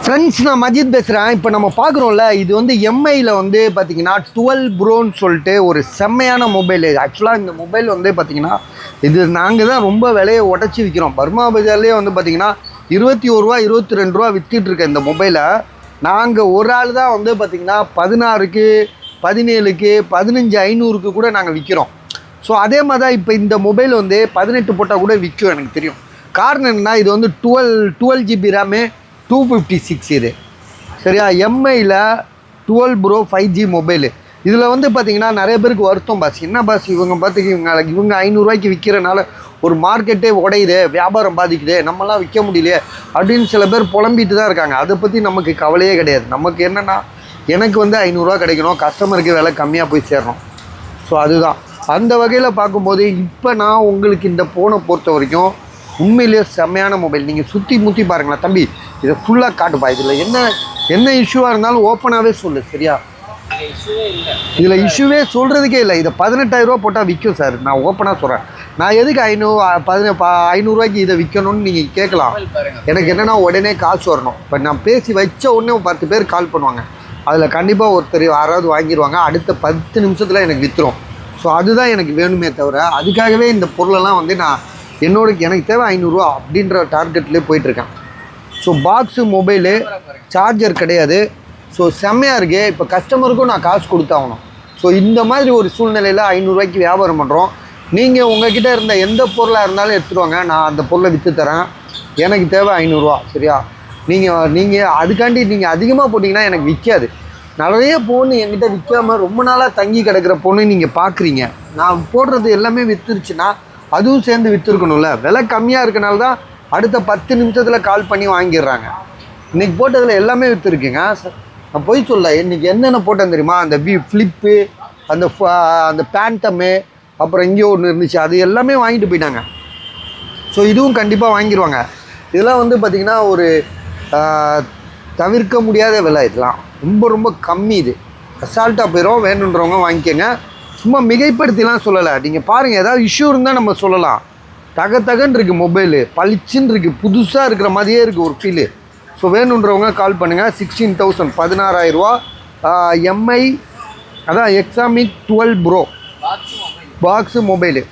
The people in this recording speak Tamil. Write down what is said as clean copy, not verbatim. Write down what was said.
ஃப்ரெண்ட்ஸ், நான் மஜித் பேசுகிறேன். இப்போ நம்ம பார்க்குறோம்ல, இது வந்து எம்ஐயில் வந்து பார்த்தீங்கன்னா 12 ப்ரோன்னு சொல்லிட்டு ஒரு செம்மையான மொபைல். ஆக்சுவலாக இந்த மொபைல் வந்து பார்த்தீங்கன்னா இது நாங்கள் தான் ரொம்ப விலையை உடச்சி விற்கிறோம். பர்மா பஜார்லேயே வந்து பார்த்தீங்கன்னா 21 ரூபா 22 ரூபா விற்றுட்ருக்க இந்த மொபைலை நாங்கள் ஒரு ஆள் தான் வந்து பார்த்திங்கன்னா 16க்கு 17க்கு 15,500க்கு கூட நாங்கள் விற்கிறோம். ஸோ அதே மாதிரி தான் இப்போ இந்த மொபைல் வந்து 18 போட்டால் கூட விற்கும், எனக்கு தெரியும். காரணம் என்னென்னா, இது வந்து 12 GB ரேமு 256 இது சரியா. எம்ஐயில் 12 ப்ரோ 5G மொபைலு. இதில் வந்து பார்த்திங்கன்னா நிறைய பேருக்கு வருத்தம் பாஸ், என்ன பாஸ் இவங்க இவங்க 500 ரூபாய்க்கு விற்கிறனால ஒரு மார்க்கெட்டே உடையுது, வியாபாரம் பாதிக்குது, நம்மளாம் விற்க முடியலையே அப்படின்னு சில பேர் புலம்பிட்டு தான் இருக்காங்க. அதை பற்றி நமக்கு கவலையே கிடையாது. நமக்கு என்னென்னா, எனக்கு வந்து 500 ரூபா கிடைக்கணும், கஸ்டமருக்கு விலை கம்மியாக போய் சேரணும். ஸோ அதுதான். அந்த வகையில் பார்க்கும்போது இப்போ நான் உங்களுக்கு இந்த ஃபோனை பொறுத்த வரைக்கும் உண்மையிலேயே செம்மையான மொபைல். நீங்கள் சுற்றி முற்றி பாருங்களேன் தம்பி, இதை ஃபுல்லாக காட்டுப்பா. இதில் என்ன இஷ்யூவாக இருந்தாலும் ஓப்பனாகவே சொல்லு, சரியா? இதில் இஷ்யூவே சொல்கிறதுக்கே இல்லை. இதை 18,000 ரூபா போட்டால் விற்கும் சார். நான் ஓப்பனாக சொல்கிறேன். நான் எதுக்கு 500 இதை விற்கணும்னு நீங்கள் கேட்கலாம். எனக்கு என்னென்னா, உடனே காசு வரணும். இப்போ நான் பேசி வச்ச உடனே 10 பேர் கால் பண்ணுவாங்க. அதில் கண்டிப்பாக ஒருத்தர் யாராவது வாங்கிடுவாங்க. அடுத்த 10 நிமிஷத்தில் எனக்கு விற்றுரும். ஸோ அதுதான் எனக்கு வேணுமே தவிர, அதுக்காகவே இந்த பொருளெல்லாம் வந்து நான் எனக்கு தேவை 500 ரூபா அப்படின்ற டார்கெட்லேயே போயிட்டுருக்கேன். ஸோ பாக்ஸு, மொபைலு, சார்ஜர் கிடையாது. ஸோ செம்மையாக இருக்குது. இப்போ கஸ்டமருக்கும் நான் காசு கொடுத்தாகணும். ஸோ இந்த மாதிரி ஒரு சூழ்நிலையில் 500 ரூபாய்க்கு வியாபாரம் பண்ணுறோம். நீங்கள் உங்கள்கிட்ட இருந்த எந்த பொருளாக இருந்தாலும் எடுத்துகிட்டு வாங்க, நான் அந்த பொருளை விற்று தரேன். எனக்கு தேவை 500 ரூபா, சரியா? நீங்கள் அதுக்காண்டி நீங்கள் அதிகமாக போட்டிங்கன்னா எனக்கு விற்காது. நிறைய பொண்ணு என்கிட்ட விற்காமல் ரொம்ப நாளாக தங்கி கிடக்கிற பொண்ணு நீங்கள் பார்க்குறீங்க. நான் போடுறது எல்லாமே விற்றுருச்சுன்னா அதுவும் சேர்ந்து விற்றுருக்கணும்ல. விலை கம்மியாக இருக்கனால தான் அடுத்த 10 நிமிஷத்தில் கால் பண்ணி வாங்கிடுறாங்க. இன்றைக்கி போட்டதில் எல்லாமே விற்றுருக்குங்க. நான் போய் சொல்ல, இன்றைக்கி என்னென்ன போட்டேன் தெரியுமா? அந்த ஃப்ளிப்பு, அந்த பேண்டமு, அப்புறம் இங்கே ஒன்று இருந்துச்சு, அது எல்லாமே வாங்கிட்டு போயிட்டாங்க. ஸோ இதுவும் கண்டிப்பாக வாங்கிடுவாங்க. இதெல்லாம் வந்து பார்த்திங்கன்னா ஒரு தவிர்க்க முடியாத விலை. இதெல்லாம் ரொம்ப ரொம்ப கம்மி. இது அசால்ட்டாக போயிடும். வேணுன்றவங்க வாங்கிக்கோங்க. சும்மா மிகைப்படுத்திலாம் சொல்லலை. நீங்கள் பாருங்கள், ஏதாவது இஷ்யூ இருந்தால் நம்ம சொல்லலாம். தகன்னு இருக்குது மொபைலு, பளிச்சுன்னு இருக்குது, புதுசாக இருக்கிற மாதிரியே இருக்குது ஒரு ஃபீலு. ஸோ வேணுன்றவங்க கால் பண்ணுங்கள். 16,000 16,000 ரூபா. எம்ஐ அதான் எக்ஸாமிக் 12 ப்ரோ பாக்ஸு மொபைலு.